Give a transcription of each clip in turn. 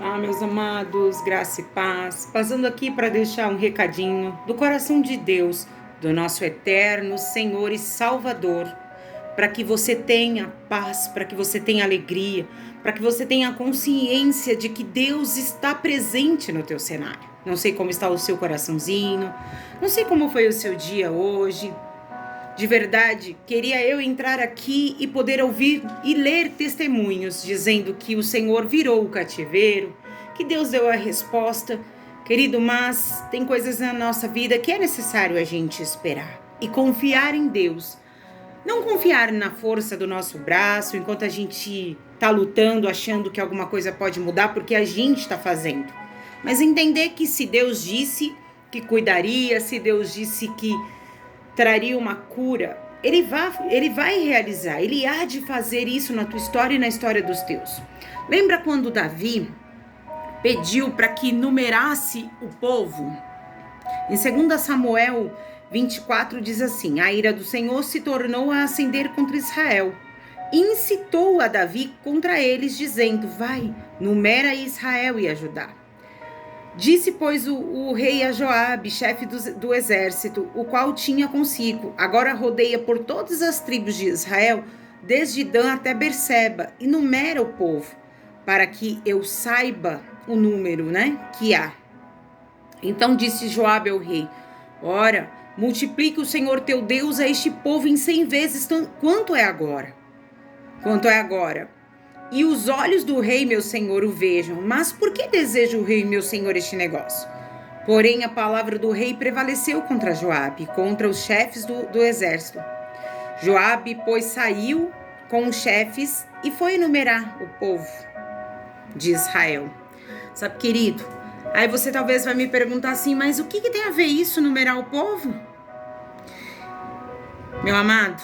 Meus amados, graça e paz, passando aqui para deixar um recadinho do coração de Deus, do nosso eterno Senhor e Salvador, para que você tenha paz, para que você tenha alegria, para que você tenha consciência de que Deus está presente no teu cenário. Não sei como está o seu coraçãozinho, não sei como foi o seu dia hoje. De verdade, queria eu entrar aqui e poder ouvir e ler testemunhos dizendo que o Senhor virou o cativeiro, que Deus deu a resposta. Querido, mas tem coisas na nossa vida que é necessário a gente esperar e confiar em Deus. Não confiar na força do nosso braço enquanto a gente está lutando, achando que alguma coisa pode mudar porque a gente está fazendo. Mas entender que se Deus disse que cuidaria, se Deus disse que traria uma cura, ele vai realizar, ele há de fazer isso na tua história e na história dos teus. Lembra quando Davi pediu para que numerasse o povo? Em 2 Samuel 24 diz assim: a ira do Senhor se tornou a acender contra Israel, e incitou a Davi contra eles, dizendo: vai, numera Israel e a Judá. Disse, pois, o rei a Joabe, chefe do exército, o qual tinha consigo: agora rodeia por todas as tribos de Israel, desde Dan até Berseba, e numera o povo, para que eu saiba o número, que há. Então disse Joabe ao rei: ora, multiplique o Senhor teu Deus a este povo em 100 vezes quanto é agora. E os olhos do rei, meu senhor, o vejam. Mas por que deseja o rei, meu senhor, este negócio? Porém, a palavra do rei prevaleceu contra Joabe, contra os chefes do exército. Joabe, pois, saiu com os chefes e foi enumerar o povo de Israel. Sabe, querido? Aí você talvez vai me perguntar assim, mas o que tem a ver isso, numerar o povo? Meu amado,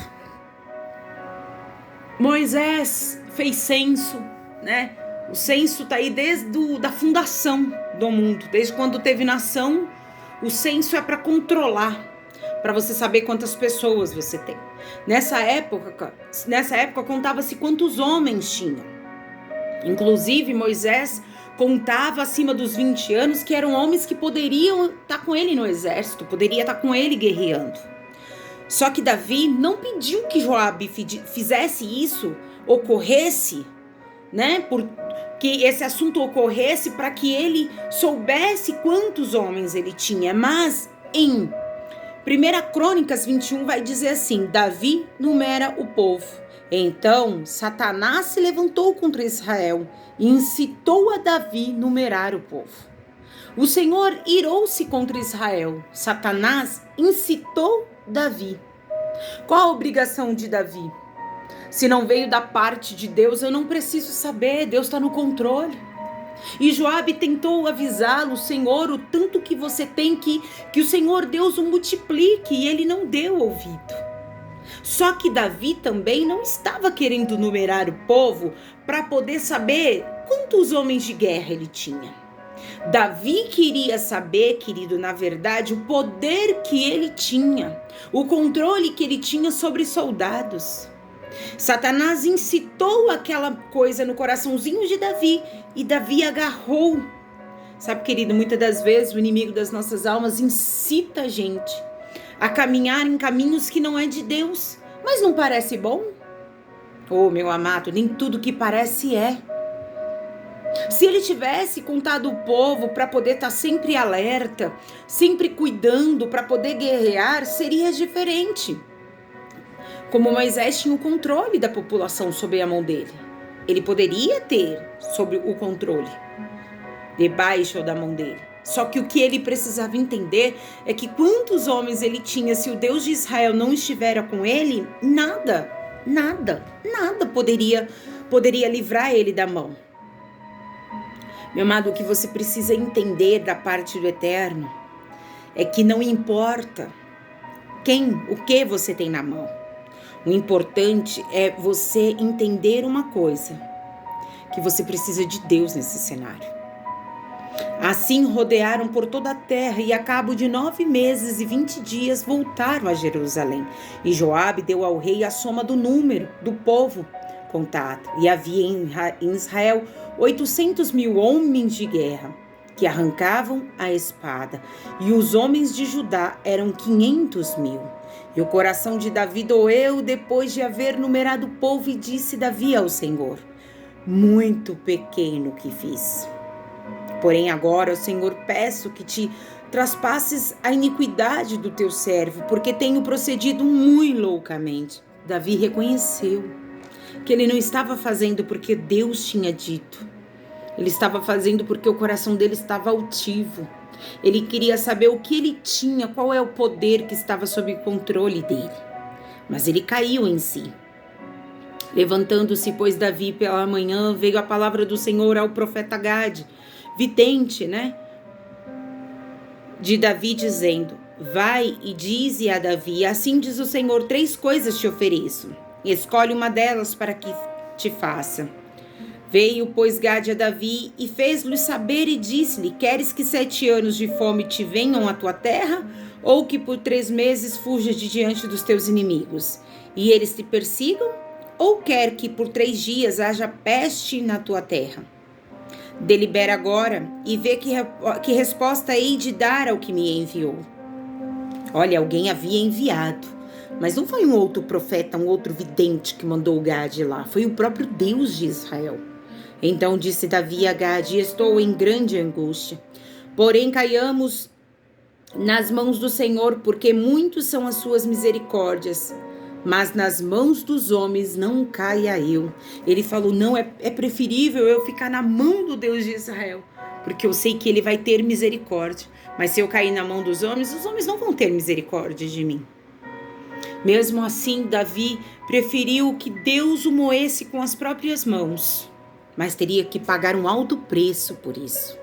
Moisés fez censo, O censo tá aí desde da fundação do mundo, desde quando teve nação. O censo é para controlar, para você saber quantas pessoas você tem. Nessa época contava-se quantos homens tinham. Inclusive, Moisés contava acima dos 20 anos que eram homens que poderiam estar com ele no exército, poderia estar com ele guerreando. Só que Davi não pediu que Joabe fizesse isso, ocorresse, que esse assunto ocorresse para que ele soubesse quantos homens ele tinha. Mas em 1 Crônicas 21 vai dizer assim: Davi numera o povo. Então Satanás se levantou contra Israel e incitou a Davi numerar o povo. O Senhor irou-se contra Israel. Satanás incitou Davi. Qual a obrigação de Davi? Se não veio da parte de Deus, eu não preciso saber, Deus está no controle. E Joabe tentou avisá-lo: Senhor, o tanto que você tem, que o Senhor Deus o multiplique, e ele não deu ouvido. Só que Davi também não estava querendo numerar o povo para poder saber quantos homens de guerra ele tinha. Davi queria saber, querido, na verdade, o poder que ele tinha, o controle que ele tinha sobre soldados. Satanás incitou aquela coisa no coraçãozinho de Davi e Davi agarrou. Sabe, querido, muitas das vezes o inimigo das nossas almas incita a gente a caminhar em caminhos que não é de Deus. Mas não parece bom? Oh, meu amado, nem tudo que parece é. Se ele tivesse contado o povo para poder estar sempre alerta, sempre cuidando, para poder guerrear, seria diferente. Como Moisés tinha o controle da população sob a mão dele, ele poderia ter sobre o controle debaixo da mão dele. Só que o que ele precisava entender é que quantos homens ele tinha, se o Deus de Israel não estivera com ele, nada poderia livrar ele da mão. Meu amado, o que você precisa entender da parte do Eterno é que não importa o que você tem na mão. O importante é você entender uma coisa, que você precisa de Deus nesse cenário. Assim rodearam por toda a terra e a cabo de 9 meses e 20 dias voltaram a Jerusalém. E Joabe deu ao rei a soma do número do povo, contada, e havia em Israel 800.000 homens de guerra, que arrancavam a espada, e os homens de Judá eram 500.000. E o coração de Davi doeu depois de haver numerado o povo, e disse Davi ao Senhor: muito pequeno que fiz. Porém agora, Senhor, peço que te traspasses a iniquidade do teu servo, porque tenho procedido muito loucamente. Davi reconheceu que ele não estava fazendo porque Deus tinha dito. Ele estava fazendo porque o coração dele estava altivo. Ele queria saber o que ele tinha, qual é o poder que estava sob controle dele. Mas ele caiu em si. Levantando-se, pois, Davi pela manhã, veio a palavra do Senhor ao profeta Gade, vidente, de Davi, dizendo: vai e dize a Davi, assim diz o Senhor, 3 coisas te ofereço. Escolhe uma delas para que te faça. Veio, pois, Gade a Davi e fez-lhe saber e disse-lhe: queres que 7 anos de fome te venham à tua terra, ou que por 3 meses fujas de diante dos teus inimigos, e eles te persigam? Ou quer que por 3 dias haja peste na tua terra? Delibera agora e vê que resposta hei de dar ao que me enviou. Olha, alguém havia enviado, mas não foi um outro profeta, um outro vidente que mandou Gade lá, foi o próprio Deus de Israel. Então disse Davi a Gade: estou em grande angústia, porém caiamos nas mãos do Senhor, porque muitos são as suas misericórdias, mas nas mãos dos homens não caia eu. Ele falou: não, é preferível eu ficar na mão do Deus de Israel, porque eu sei que ele vai ter misericórdia, mas se eu cair na mão dos homens, os homens não vão ter misericórdia de mim. Mesmo assim, Davi preferiu que Deus o moesse com as próprias mãos, mas teria que pagar um alto preço por isso.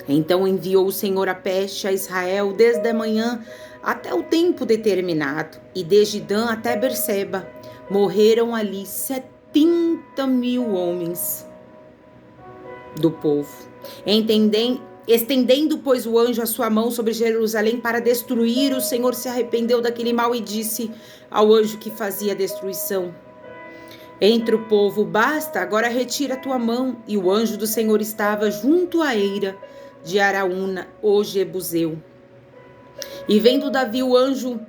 Então enviou o Senhor a peste a Israel desde a manhã até o tempo determinado, e desde Dan até Berseba morreram ali 70.000 homens do povo. Estendendo, pois, o anjo a sua mão sobre Jerusalém para destruir, o Senhor se arrependeu daquele mal e disse ao anjo que fazia a destruição: entre o povo, basta, agora retira a tua mão. E o anjo do Senhor estava junto à eira de Araúna, o Jebuseu. E vendo Davi ao anjo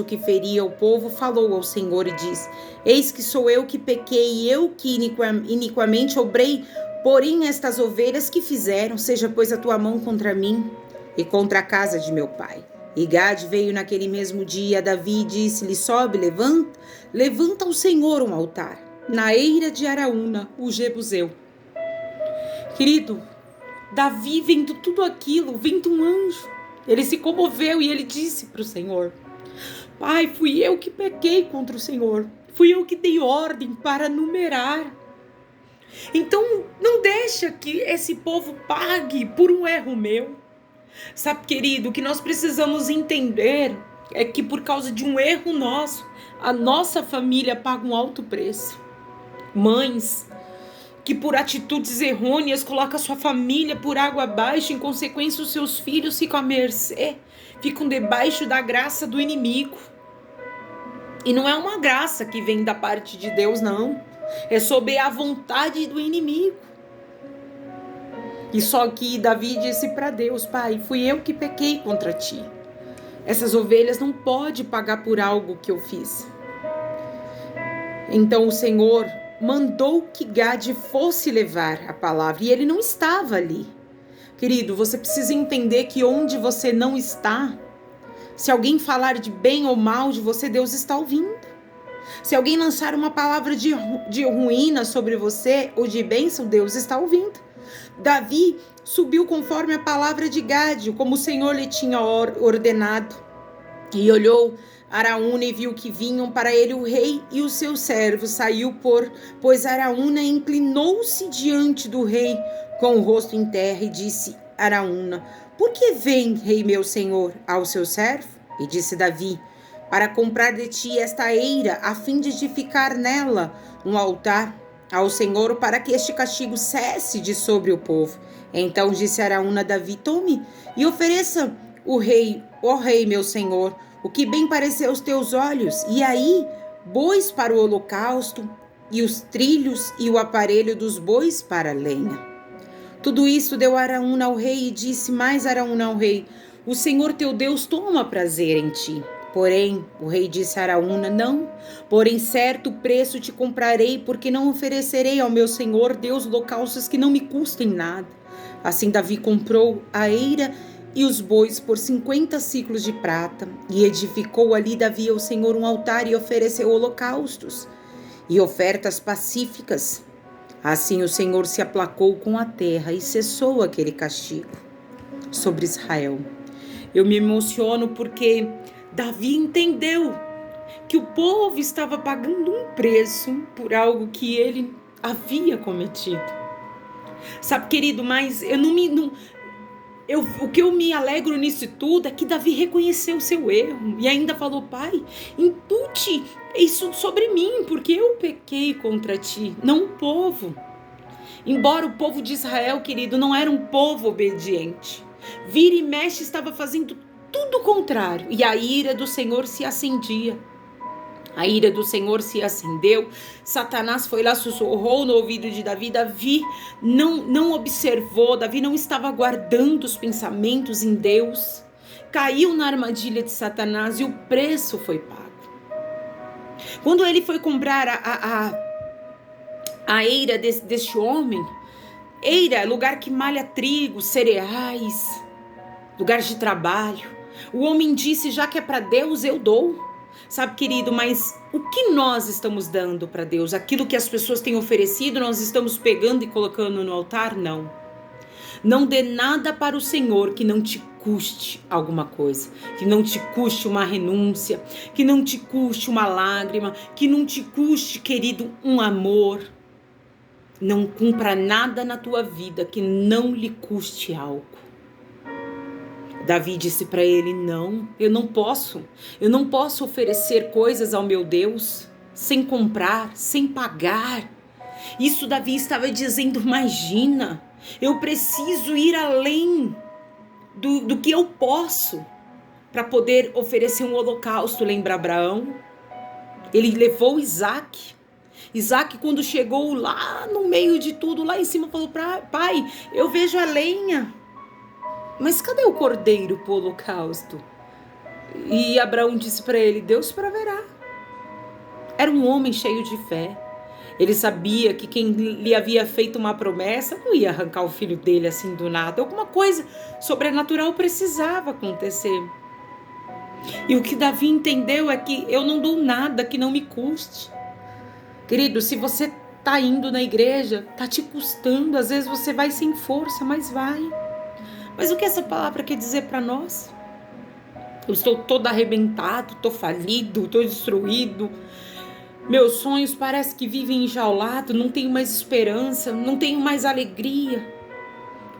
que feria o povo, falou ao Senhor e disse: eis que sou eu que pequei, eu que iniquamente obrei, porém estas ovelhas que fizeram, seja pois a tua mão contra mim e contra a casa de meu pai. E Gade veio naquele mesmo dia a Davi e disse-lhe: sobe, levanta ao Senhor um altar na eira de Araúna, o Jebuseu. Querido, Davi, vendo tudo aquilo, vendo um anjo, ele se comoveu e ele disse para o Senhor: Pai, fui eu que pequei contra o Senhor, fui eu que dei ordem para numerar. Então não deixa que esse povo pague por um erro meu. Sabe, querido, o que nós precisamos entender é que por causa de um erro nosso, a nossa família paga um alto preço. Mães que por atitudes errôneas colocam a sua família por água abaixo, em consequência os seus filhos ficam à mercê, ficam debaixo da graça do inimigo. E não é uma graça que vem da parte de Deus, não. É sob a vontade do inimigo. E só que Davi disse para Deus: Pai, fui eu que pequei contra ti. Essas ovelhas não podem pagar por algo que eu fiz. Então o Senhor mandou que Gade fosse levar a palavra, e ele não estava ali. Querido, você precisa entender que onde você não está, se alguém falar de bem ou mal de você, Deus está ouvindo. Se alguém lançar uma palavra de ruína sobre você ou de bênção, Deus está ouvindo. Davi subiu conforme a palavra de Gade, como o Senhor lhe tinha ordenado, e olhou Araúna e viu que vinham para ele o rei e os seus servos. Saiu, pois Araúna inclinou-se diante do rei com o rosto em terra e disse Araúna: por que vem, rei meu senhor, ao seu servo? E disse Davi: para comprar de ti esta eira, a fim de edificar nela um altar ao Senhor, para que este castigo cesse de sobre o povo. Então disse Araúna a Davi: tome e ofereça o rei, ó rei meu senhor, o que bem parecer aos teus olhos, e aí bois para o holocausto, e os trilhos e o aparelho dos bois para a lenha. Tudo isso deu Araúna ao rei e disse mais Araúna ao rei: o Senhor teu Deus toma prazer em ti. Porém, o rei disse a Araúna: não, porém certo preço te comprarei, porque não oferecerei ao meu Senhor Deus holocaustos que não me custem nada. Assim Davi comprou a eira e os bois por 50 siclos de prata, e edificou ali Davi ao Senhor um altar e ofereceu holocaustos e ofertas pacíficas. Assim o Senhor se aplacou com a terra e cessou aquele castigo sobre Israel. Eu me emociono porque Davi entendeu que o povo estava pagando um preço por algo que ele havia cometido. Sabe, querido, mas o que eu me alegro nisso tudo é que Davi reconheceu o seu erro e ainda falou: pai, impute isso sobre mim, porque eu pequei contra ti, não o povo. Embora o povo de Israel, querido, não era um povo obediente, vira e mexe estava fazendo tudo o contrário, e a ira do Senhor se acendia. A ira do Senhor se acendeu, Satanás foi lá, sussurrou no ouvido de Davi. Davi não observou, Davi não estava guardando os pensamentos em Deus, caiu na armadilha de Satanás e o preço foi pago. Quando ele foi comprar a eira deste homem, eira, lugar que malha trigo, cereais, lugar de trabalho, o homem disse: já que é para Deus, eu dou. Sabe, querido, mas o que nós estamos dando para Deus? Aquilo que as pessoas têm oferecido, nós estamos pegando e colocando no altar? Não. Não dê nada para o Senhor que não te custe alguma coisa, que não te custe uma renúncia, que não te custe uma lágrima, que não te custe, querido, um amor. Não cumpra nada na tua vida que não lhe custe algo. Davi disse para ele: não, eu não posso oferecer coisas ao meu Deus sem comprar, sem pagar. Isso Davi estava dizendo: imagina, eu preciso ir além do que eu posso para poder oferecer um holocausto. Lembra Abraão? Ele levou Isaac, quando chegou lá no meio de tudo, lá em cima, falou: pai, eu vejo a lenha, mas cadê o cordeiro para o holocausto? E Abraão disse para ele: Deus proverá. Era um homem cheio de fé. Ele sabia que quem lhe havia feito uma promessa não ia arrancar o filho dele assim do nada. Alguma coisa sobrenatural precisava acontecer. E o que Davi entendeu é que eu não dou nada que não me custe. Querido, se você está indo na igreja, está te custando. Às vezes você vai sem força, mas vai. Mas o que essa palavra quer dizer para nós? Eu estou todo arrebentado, estou falido, estou destruído. Meus sonhos parece que vivem enjaulados, não tenho mais esperança, não tenho mais alegria.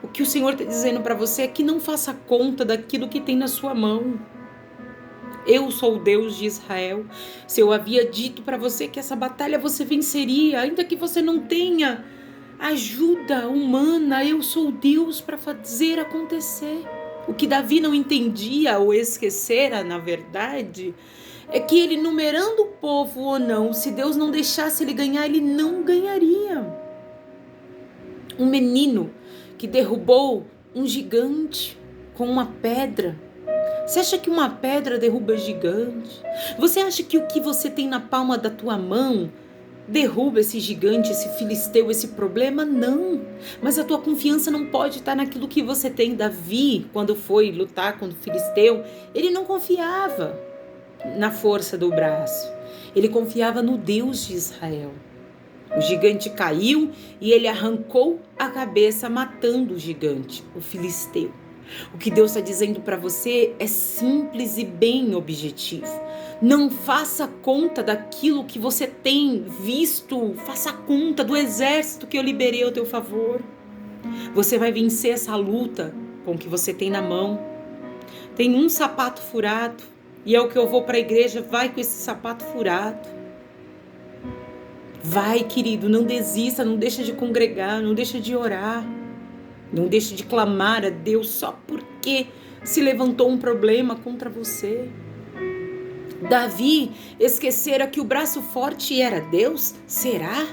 O que o Senhor está dizendo para você é que não faça conta daquilo que tem na sua mão. Eu sou o Deus de Israel. Se eu havia dito para você que essa batalha você venceria, ainda que você não tenha ajuda humana, eu sou Deus para fazer acontecer. O que Davi não entendia ou esquecera, na verdade, é que ele, numerando o povo ou não, se Deus não deixasse ele ganhar, ele não ganharia. Um menino que derrubou um gigante com uma pedra. Você acha que uma pedra derruba gigante? Você acha que o que você tem na palma da tua mão derruba esse gigante, esse filisteu, esse problema? Não. Mas a tua confiança não pode estar naquilo que você tem. Davi, quando foi lutar contra o filisteu, ele não confiava na força do braço. Ele confiava no Deus de Israel. O gigante caiu e ele arrancou a cabeça, matando o gigante, o filisteu. O que Deus está dizendo para você é simples e bem objetivo. Não faça conta daquilo que você tem visto, faça conta do exército que eu liberei ao teu favor. Você vai vencer essa luta com o que você tem na mão. Tem um sapato furado e é o que eu vou para a igreja, vai com esse sapato furado. Vai, querido, não desista, não deixa de congregar, não deixa de orar. Não deixe de clamar a Deus só porque se levantou um problema contra você. Davi esquecera que o braço forte era Deus? Será?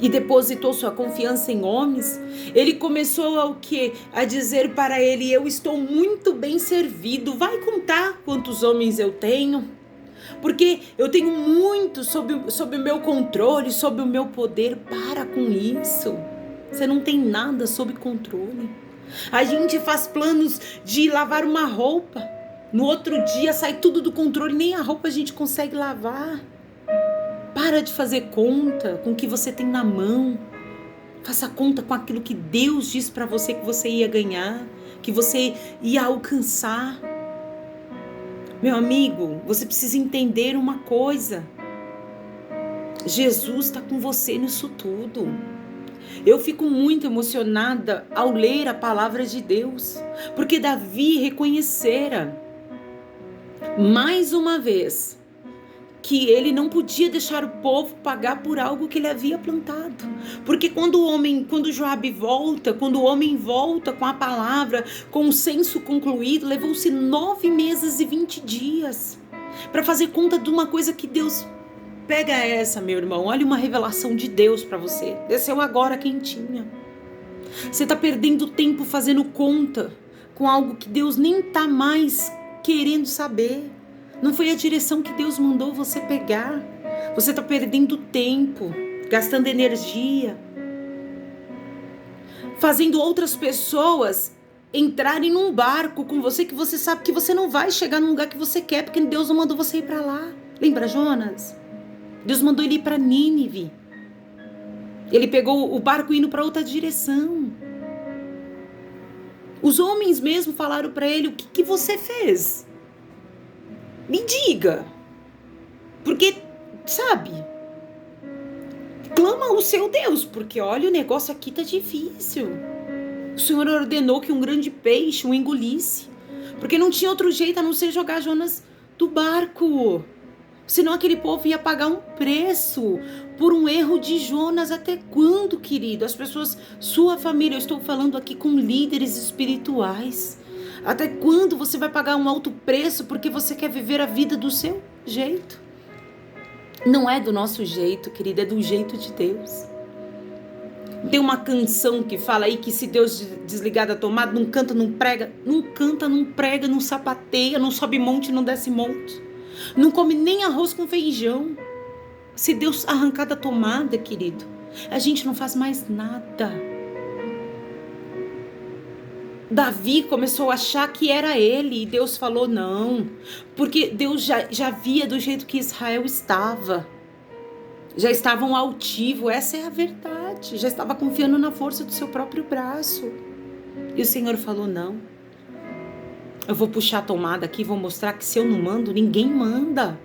E depositou sua confiança em homens. Ele começou a quê? A dizer para ele: eu estou muito bem servido. Vai contar quantos homens eu tenho? Porque eu tenho muito sob o meu controle, sob o meu poder. Para com isso. Você não tem nada sob controle. A gente faz planos de lavar uma roupa. No outro dia sai tudo do controle, nem a roupa a gente consegue lavar. Para de fazer conta com o que você tem na mão. Faça conta com aquilo que Deus disse para você que você ia ganhar, que você ia alcançar. Meu amigo, você precisa entender uma coisa. Jesus está com você nisso tudo. Eu fico muito emocionada ao ler a palavra de Deus, porque Davi reconhecera mais uma vez que ele não podia deixar o povo pagar por algo que ele havia plantado. Porque quando Joabe volta, quando o homem volta com a palavra, com o censo concluído, levou-se 9 meses e 20 dias para fazer conta de uma coisa que Deus... Pega essa, meu irmão, olha uma revelação de Deus para você. Desceu agora quentinha. Você está perdendo tempo fazendo conta com algo que Deus nem está mais querendo saber. Não foi a direção que Deus mandou você pegar. Você está perdendo tempo, gastando energia, fazendo outras pessoas entrarem num barco com você que você sabe que você não vai chegar no lugar que você quer, porque Deus não mandou você ir para lá. Lembra Jonas? Deus mandou ele ir para Nínive. Ele pegou o barco indo para outra direção. Os homens mesmo falaram para ele: o que você fez? Me diga. Porque, sabe, clama o seu Deus, porque olha, o negócio aqui tá difícil. O Senhor ordenou que um grande peixe o engolisse, porque não tinha outro jeito a não ser jogar Jonas do barco. Senão aquele povo ia pagar um preço por um erro de Jonas. Até quando, querido? As pessoas, sua família, eu estou falando aqui com líderes espirituais. Até quando você vai pagar um alto preço porque você quer viver a vida do seu jeito? Não é do nosso jeito, querida, é do jeito de Deus. Tem uma canção que fala aí que se Deus desligar da tomada, não canta, não prega, não sapateia, não sobe monte, não desce monte. Não come nem arroz com feijão. Se Deus arrancar da tomada, querido, a gente não faz mais nada. Davi começou a achar que era ele e Deus falou não, porque Deus já via do jeito que Israel estava. Já estavam altivos, essa é a verdade. Já estava confiando na força do seu próprio braço. E o Senhor falou não. Eu vou puxar a tomada aqui, vou mostrar que se eu não mando, ninguém manda.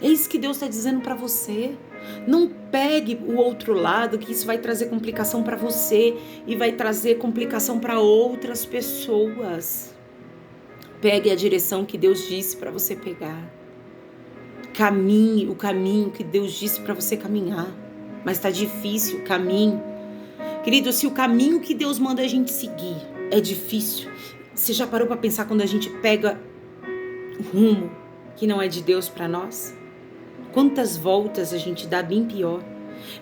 É isso que Deus está dizendo para você. Não pegue o outro lado, que isso vai trazer complicação para você e vai trazer complicação para outras pessoas. Pegue a direção que Deus disse para você pegar. Caminhe o caminho que Deus disse para você caminhar. Mas está difícil o caminho. Querido, se o caminho que Deus manda a gente seguir é difícil, você já parou para pensar quando a gente pega o rumo que não é de Deus para nós? Quantas voltas a gente dá bem pior.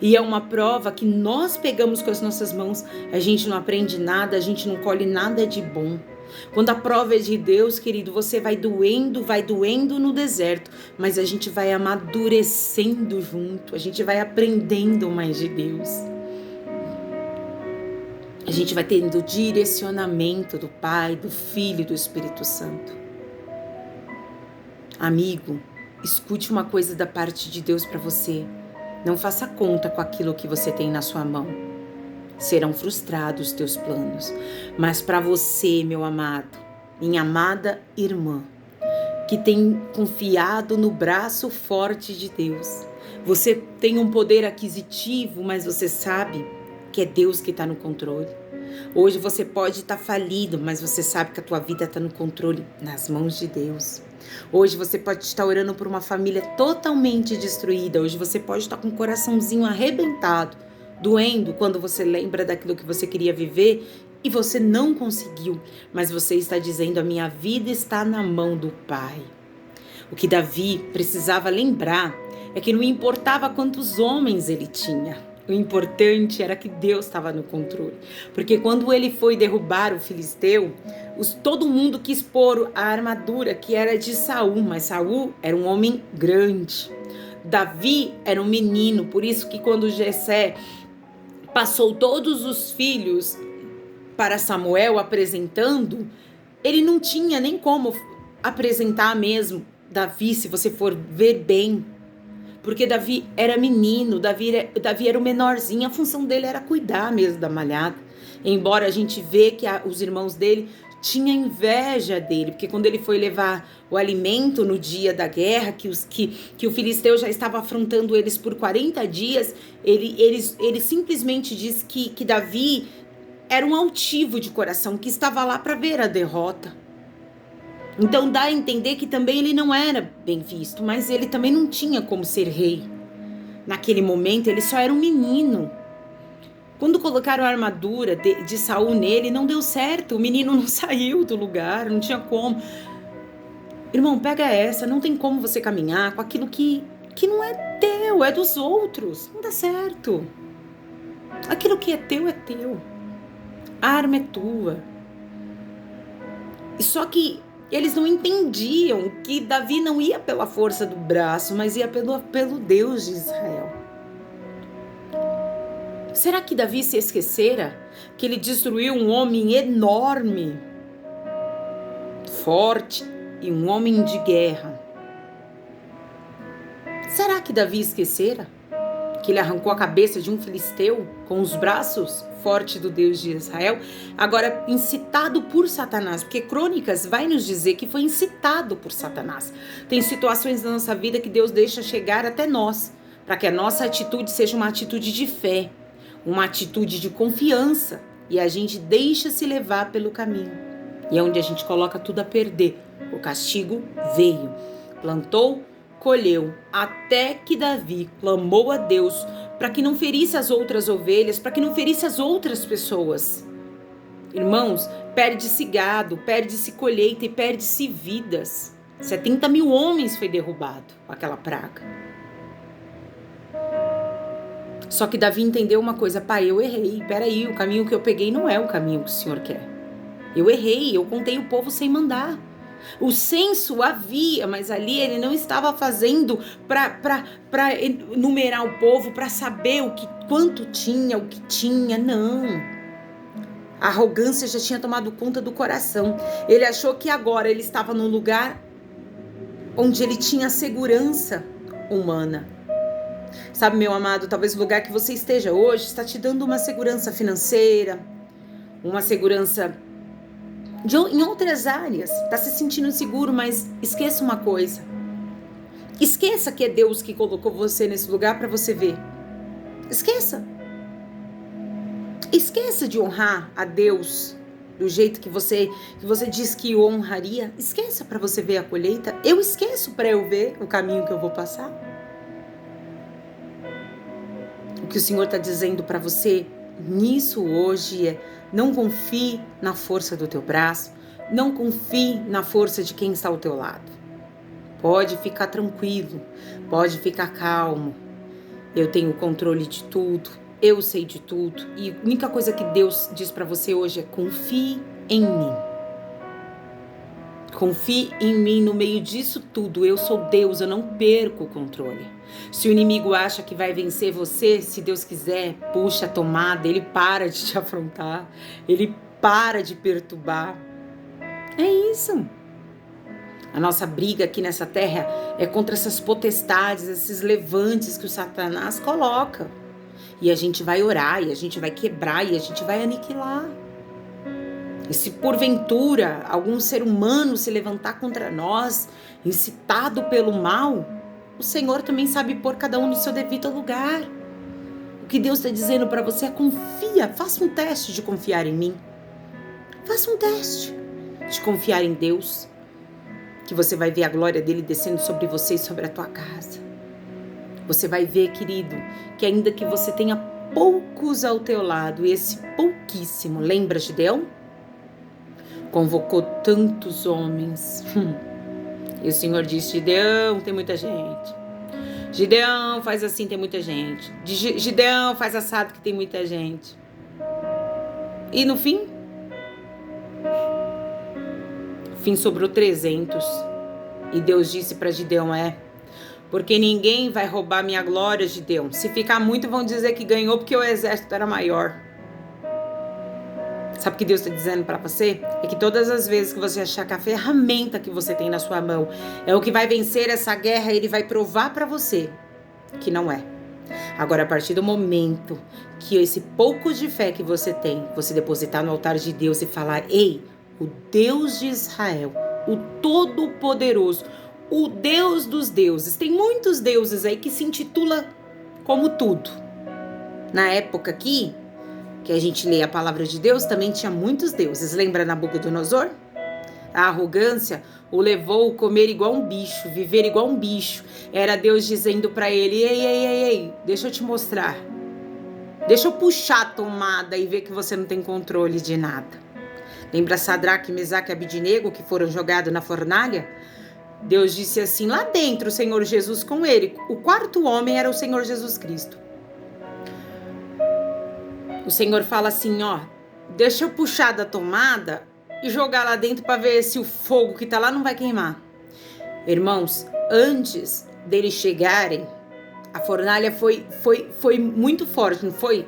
E é uma prova que nós pegamos com as nossas mãos, a gente não aprende nada, a gente não colhe nada de bom. Quando a prova é de Deus, querido, você vai doendo no deserto, mas a gente vai amadurecendo junto, a gente vai aprendendo mais de Deus. A gente vai tendo direcionamento do Pai, do Filho e do Espírito Santo. Amigo, escute uma coisa da parte de Deus para você. Não faça conta com aquilo que você tem na sua mão. Serão frustrados os teus planos. Mas para você, meu amado, minha amada irmã, que tem confiado no braço forte de Deus, você tem um poder aquisitivo, mas você sabe que é Deus que está no controle. Hoje você pode estar falido, mas você sabe que a tua vida está no controle, nas mãos de Deus. Hoje você pode estar orando por uma família totalmente destruída. Hoje você pode estar com o coraçãozinho arrebentado, doendo quando você lembra daquilo que você queria viver e você não conseguiu, mas você está dizendo: a minha vida está na mão do Pai. O que Davi precisava lembrar é que não importava quantos homens ele tinha. O importante era que Deus estava no controle. Porque quando ele foi derrubar o filisteu, todo mundo quis pôr a armadura que era de Saul, mas Saul era um homem grande. Davi era um menino, por isso que quando Jessé passou todos os filhos para Samuel apresentando, ele não tinha nem como apresentar mesmo Davi, se você for ver bem. Porque Davi era menino, Davi era o menorzinho, a função dele era cuidar mesmo da malhada. Embora a gente vê que os irmãos dele tinham inveja dele, porque quando ele foi levar o alimento no dia da guerra, que o filisteu já estava afrontando eles por 40 dias, ele simplesmente diz que Davi era um altivo de coração, que estava lá para ver a derrota. Então dá a entender que também ele não era bem visto, mas ele também não tinha como ser rei. Naquele momento ele só era um menino. Quando colocaram a armadura de Saul nele, não deu certo, o menino não saiu do lugar, não tinha como. Irmão, pega essa, não tem como você caminhar com aquilo que não é teu, é dos outros, não dá certo. Aquilo que é teu, a arma é tua. Só que eles não entendiam que Davi não ia pela força do braço, mas ia pelo Deus de Israel. Será que Davi se esquecera que ele destruiu um homem enorme, forte e um homem de guerra? Será que Davi esquecera que ele arrancou a cabeça de um filisteu com os braços fortes do Deus de Israel? Agora, incitado por Satanás, porque Crônicas vai nos dizer que foi incitado por Satanás. Tem situações da nossa vida que Deus deixa chegar até nós, para que a nossa atitude seja uma atitude de fé, uma atitude de confiança, e a gente deixa se levar pelo caminho. E é onde a gente coloca tudo a perder. O castigo veio, plantou, colheu, até que Davi clamou a Deus para que não ferisse as outras ovelhas, para que não ferisse as outras pessoas. Irmãos, perde-se gado, perde-se colheita e perde-se vidas. 70 mil homens foi derrubado aquela praga. Só que Davi entendeu uma coisa: pai, eu errei, peraí, o caminho que eu peguei não é o caminho que o Senhor quer. Eu errei, eu contei o povo sem mandar. O censo havia, mas ali ele não estava fazendo para numerar o povo, para saber quanto tinha, o que tinha, não. A arrogância já tinha tomado conta do coração. Ele achou que agora ele estava num lugar onde ele tinha segurança humana. Sabe, meu amado, talvez o lugar que você esteja hoje está te dando uma segurança financeira, uma segurança em outras áreas, tá se sentindo seguro, mas esqueça uma coisa. Esqueça que é Deus que colocou você nesse lugar para você ver. Esqueça. Esqueça de honrar a Deus do jeito que você diz que o honraria. Esqueça para você ver a colheita. Eu esqueço para eu ver o caminho que eu vou passar. O que o Senhor está dizendo para você nisso hoje é: não confie na força do teu braço, não confie na força de quem está ao teu lado. Pode ficar tranquilo, pode ficar calmo. Eu tenho o controle de tudo, eu sei de tudo. E a única coisa que Deus diz para você hoje é: confie em mim. Confie em mim no meio disso tudo. Eu sou Deus, eu não perco o controle. Se o inimigo acha que vai vencer você, se Deus quiser, puxa a tomada, ele para de te afrontar, ele para de perturbar. É isso. A nossa briga aqui nessa terra é contra essas potestades, esses levantes que o Satanás coloca. E a gente vai orar, e a gente vai quebrar, e a gente vai aniquilar. E se porventura algum ser humano se levantar contra nós, incitado pelo mal, o Senhor também sabe pôr cada um no seu devido lugar. O que Deus está dizendo para você é: confia, faça um teste de confiar em mim. Faça um teste de confiar em Deus, que você vai ver a glória dele descendo sobre você e sobre a tua casa. Você vai ver, querido, que ainda que você tenha poucos ao teu lado, e esse pouquíssimo, lembra Gideão? Convocou tantos homens. E o Senhor disse: Gideão, tem muita gente. Gideão, faz assim, tem muita gente. Gideão, faz assado, que tem muita gente. E no fim sobrou 300. E Deus disse para Gideão: porque ninguém vai roubar minha glória, Gideão. Se ficar muito, vão dizer que ganhou porque o exército era maior. Sabe o que Deus está dizendo para você? É que todas as vezes que você achar que a ferramenta que você tem na sua mão é o que vai vencer essa guerra, ele vai provar para você que não é. Agora, a partir do momento que esse pouco de fé que você tem, você depositar no altar de Deus e falar: ei, o Deus de Israel, o Todo-Poderoso, o Deus dos deuses. Tem muitos deuses aí que se intitula como tudo. Na época aqui que a gente lê a palavra de Deus, também tinha muitos deuses. Lembra Nabucodonosor? A arrogância o levou a comer igual um bicho, viver igual um bicho. Era Deus dizendo para ele: ei, deixa eu te mostrar. Deixa eu puxar a tomada e ver que você não tem controle de nada. Lembra Sadraque, Mesaque e Abidnego, que foram jogados na fornalha? Deus disse assim, lá dentro, o Senhor Jesus com ele. O quarto homem era o Senhor Jesus Cristo. O Senhor fala assim, deixa eu puxar da tomada e jogar lá dentro para ver se o fogo que tá lá não vai queimar. Irmãos, antes deles chegarem, a fornalha foi muito forte, não foi?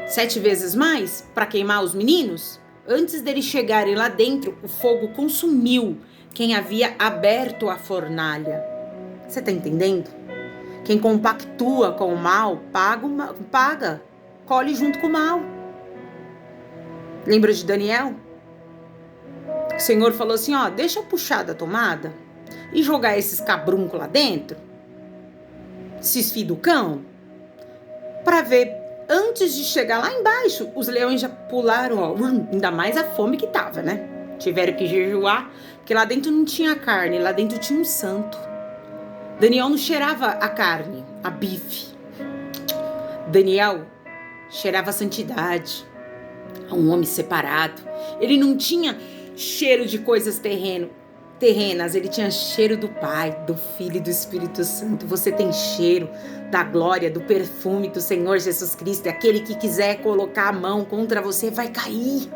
7 vezes mais para queimar os meninos? Antes deles chegarem lá dentro, o fogo consumiu quem havia aberto a fornalha. Você tá entendendo? Quem compactua com o mal, paga, colhe junto com o mal. Lembra de Daniel? O Senhor falou assim, deixa eu puxar da tomada e jogar esses cabruncos lá dentro, esses filhos do cão, para ver, antes de chegar lá embaixo, os leões já pularam, ainda mais a fome que tava, né? Tiveram que jejuar, porque lá dentro não tinha carne, lá dentro tinha um santo. Daniel não cheirava a carne, a bife. Daniel cheirava a santidade, a um homem separado. Ele não tinha cheiro de coisas terrenas, ele tinha cheiro do Pai, do Filho e do Espírito Santo. Você tem cheiro da glória, do perfume do Senhor Jesus Cristo. E aquele que quiser colocar a mão contra você vai cair.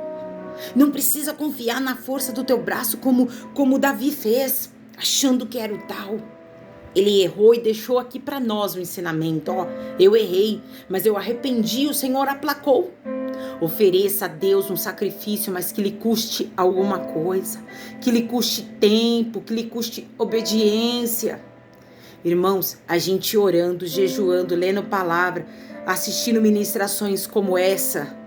Não precisa confiar na força do teu braço como Davi fez, achando que era o tal. Ele errou e deixou aqui para nós o ensinamento. Eu errei, mas eu arrependi, o Senhor aplacou. Ofereça a Deus um sacrifício, mas que lhe custe alguma coisa, que lhe custe tempo, que lhe custe obediência. Irmãos, a gente orando, jejuando, lendo palavra, assistindo ministrações como essa,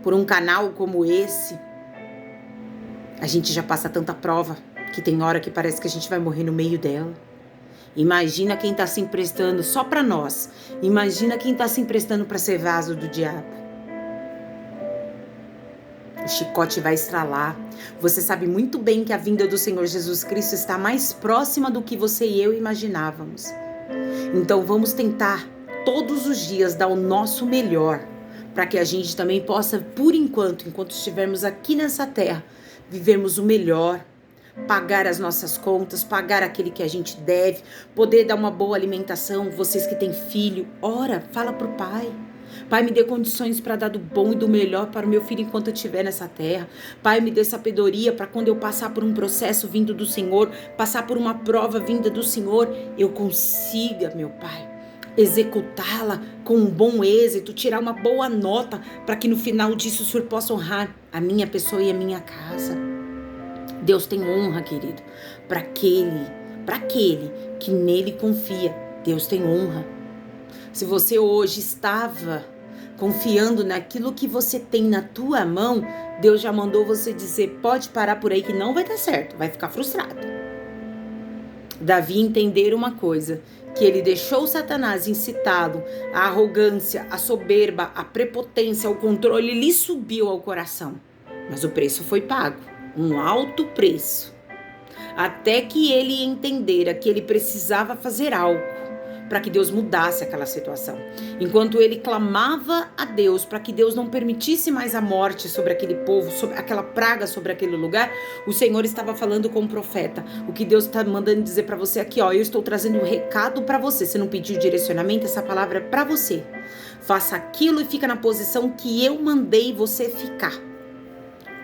por um canal como esse, a gente já passa tanta prova que tem hora que parece que a gente vai morrer no meio dela. Imagina quem está se emprestando só para nós. Imagina quem está se emprestando para ser vaso do diabo. O chicote vai estralar. Você sabe muito bem que a vinda do Senhor Jesus Cristo está mais próxima do que você e eu imaginávamos. Então vamos tentar todos os dias dar o nosso melhor, para que a gente também possa, por enquanto estivermos aqui nessa terra, vivermos o melhor, pagar as nossas contas, pagar aquele que a gente deve, poder dar uma boa alimentação. Vocês que têm filho, ora, fala pro Pai. Pai, me dê condições para dar do bom e do melhor para o meu filho enquanto eu estiver nessa terra. Pai, me dê sabedoria para quando eu passar por um processo vindo do Senhor, passar por uma prova vinda do Senhor, eu consiga, meu Pai, executá-la com um bom êxito, tirar uma boa nota, para que no final disso o Senhor possa honrar a minha pessoa e a minha casa. Deus tem honra, querido, para aquele que nele confia. Deus tem honra. Se você hoje estava confiando naquilo que você tem na tua mão, Deus já mandou você dizer, pode parar por aí que não vai dar certo, vai ficar frustrado. Davi entender uma coisa, que ele deixou Satanás incitado, a arrogância, a soberba, a prepotência, o controle lhe subiu ao coração. Mas o preço foi pago, um alto preço. Até que ele entendera que ele precisava fazer algo para que Deus mudasse aquela situação. Enquanto ele clamava a Deus para que Deus não permitisse mais a morte sobre aquele povo, sobre aquela praga sobre aquele lugar, o Senhor estava falando com o profeta. O que Deus está mandando dizer para você aqui, ó, eu estou trazendo um recado para você. Você não pediu direcionamento, essa palavra é para você. Faça aquilo e fica na posição que eu mandei você ficar.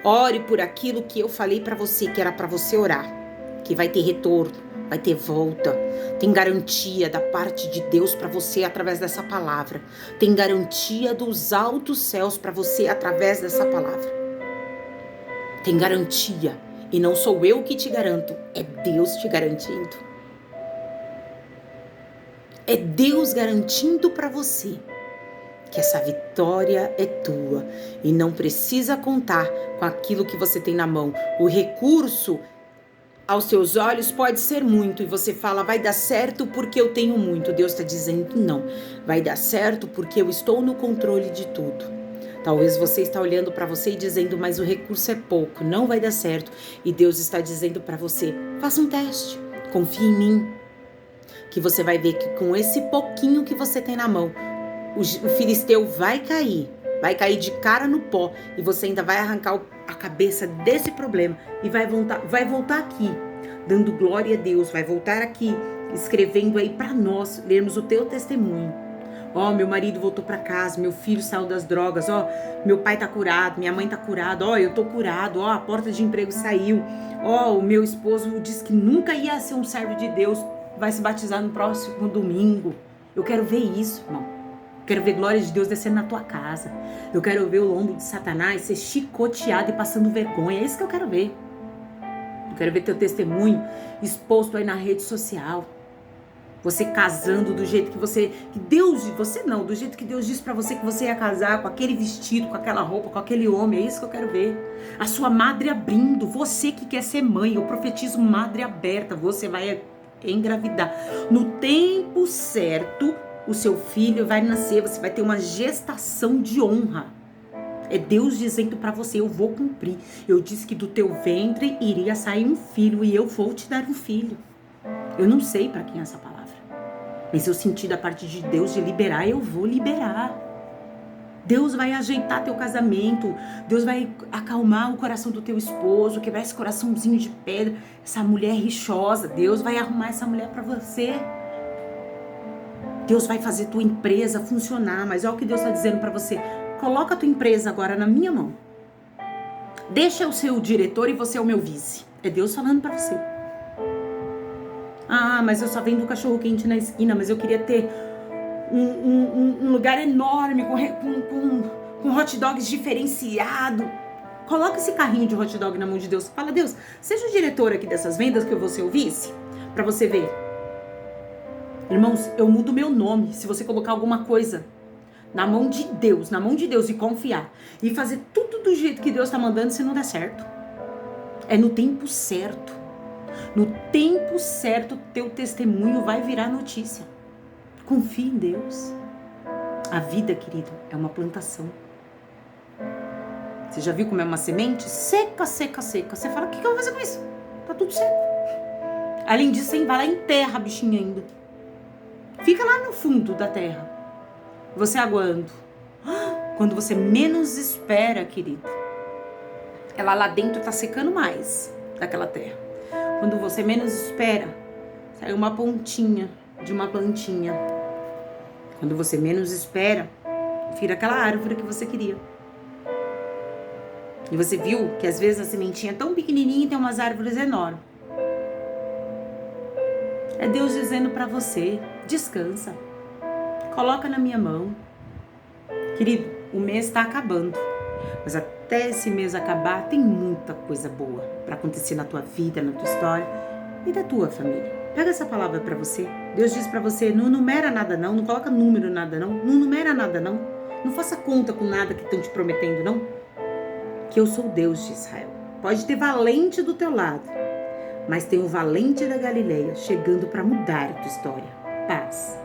Ore por aquilo que eu falei para você, que era para você orar, que vai ter retorno, vai ter volta. Tem garantia da parte de Deus para você através dessa palavra. Tem garantia dos altos céus para você através dessa palavra. Tem garantia. E não sou eu que te garanto, é Deus te garantindo. É Deus garantindo para você que essa vitória é tua e não precisa contar com aquilo que você tem na mão. O recurso aos seus olhos pode ser muito e você fala, vai dar certo porque eu tenho muito. Deus está dizendo não, vai dar certo porque eu estou no controle de tudo. Talvez você está olhando para você e dizendo, mas o recurso é pouco, não vai dar certo. E Deus está dizendo para você, faça um teste, confie em mim, que você vai ver que com esse pouquinho que você tem na mão, o filisteu vai cair de cara no pó e você ainda vai arrancar a cabeça desse problema e vai voltar aqui, dando glória a Deus, vai voltar aqui, escrevendo aí para nós, lermos o teu testemunho. Ó, meu marido voltou para casa, meu filho saiu das drogas, ó, meu pai tá curado, minha mãe tá curada, ó, eu tô curado, ó, a porta de emprego saiu, ó, o meu esposo disse que nunca ia ser um servo de Deus, vai se batizar no próximo domingo. Eu quero ver isso, irmão. Quero ver glória de Deus descendo na tua casa. Eu quero ver o lombo de Satanás ser chicoteado e passando vergonha. É isso que eu quero ver. Eu quero ver teu testemunho exposto aí na rede social. Você casando do jeito que você... do jeito que Deus disse pra você que você ia casar, com aquele vestido, com aquela roupa, com aquele homem. É isso que eu quero ver. A sua madre abrindo. Você que quer ser mãe. Eu profetizo madre aberta. Você vai engravidar. No tempo certo... O seu filho vai nascer, você vai ter uma gestação de honra. É Deus dizendo para você, eu vou cumprir. Eu disse que do teu ventre iria sair um filho e eu vou te dar um filho. Eu não sei para quem é essa palavra. Mas eu senti da parte de Deus de liberar, eu vou liberar. Deus vai ajeitar teu casamento. Deus vai acalmar o coração do teu esposo, quebrar esse coraçãozinho de pedra, essa mulher rixosa. Deus vai arrumar essa mulher para você. Deus vai fazer tua empresa funcionar, mas olha o que Deus está dizendo para você. Coloca a tua empresa agora na minha mão. Deixa eu ser o diretor e você é o meu vice. É Deus falando para você. Ah, mas eu só vendo cachorro quente na esquina, mas eu queria ter um lugar enorme com hot dogs diferenciado. Coloca esse carrinho de hot dog na mão de Deus. Fala, Deus, seja o diretor aqui dessas vendas que eu vou ser o vice, para você ver. Irmãos, eu mudo meu nome se você colocar alguma coisa na mão de Deus e confiar. E fazer tudo do jeito que Deus está mandando, se não der certo. É no tempo certo. No tempo certo, teu testemunho vai virar notícia. Confie em Deus. A vida, querido, é uma plantação. Você já viu como é uma semente? Seca, seca, seca. Você fala, o que eu vou fazer com isso? Tá tudo seco. Além disso, você vai lá em terra, bichinha ainda. Fica lá no fundo da terra. Você aguando. Quando você menos espera, querido. Ela lá dentro tá secando mais daquela terra. Quando você menos espera, sai uma pontinha de uma plantinha. Quando você menos espera, vira aquela árvore que você queria. E você viu que às vezes a sementinha é tão pequenininha e tem umas árvores enormes. É Deus dizendo pra você, descansa, coloca na minha mão. Querido, o mês tá acabando, mas até esse mês acabar tem muita coisa boa pra acontecer na tua vida, na tua história e da tua família. Pega essa palavra pra você. Deus diz pra você, não numera nada não, não coloca número nada não, não numera nada não, não faça conta com nada que estão te prometendo não, que eu sou o Deus de Israel. Pode ter valente do teu lado, mas tem o valente da Galileia chegando para mudar a tua história. Paz.